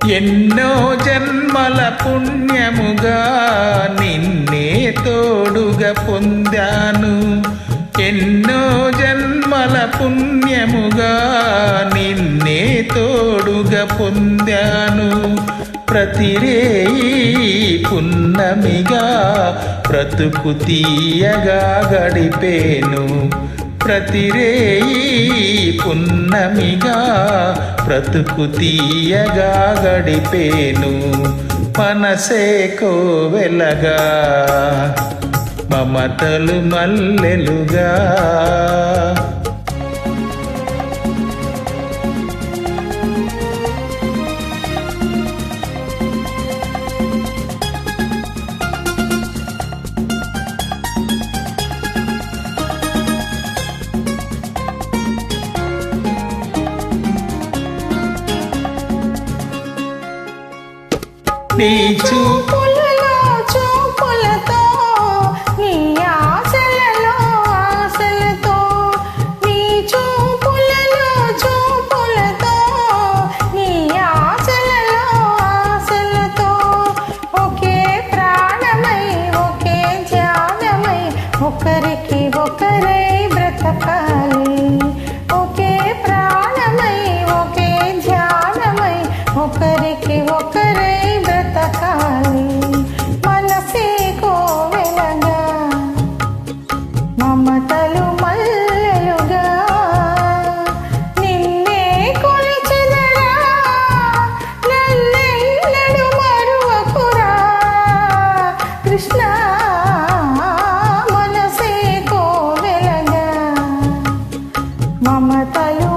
ఎన్నో జన్మల పుణ్యముగా నిన్నే తోడుగా పొందాను. ఎన్నో జన్మల పుణ్యముగా నిన్నే తోడుగా పొందాను. ప్రతిరేయి పున్నమిగా బ్రతుకు తీయగా గడిపేను. ప్రతిరేయి పున్నమిగా బ్రతుకు తీయగా గడిపేను. మనసే కోవెలగా మమతలు మల్లెలుగా నీ చూపులలో చూపులతో నీ ఆశలలో ఆశలతో నీ చూపులలో చూపులతో నీ ఆశలలో ఆశలతో ఒకే ప్రాణమై ఒకే ధ్యానమై ఒకరికి ఒకరై బ్రతకాలి. ఒకే ప్రాణమై ఒకే ధ్యానమై ఒకరికి ఒకరై బ్రతకాలి. మనసే కోవెలగా మమతలు మల్లెలుగా నిన్నే కొలిచెదరా నన్నెన్నడు మరువకురా కృష్ణ. మనసే కోవెలగా మమతలు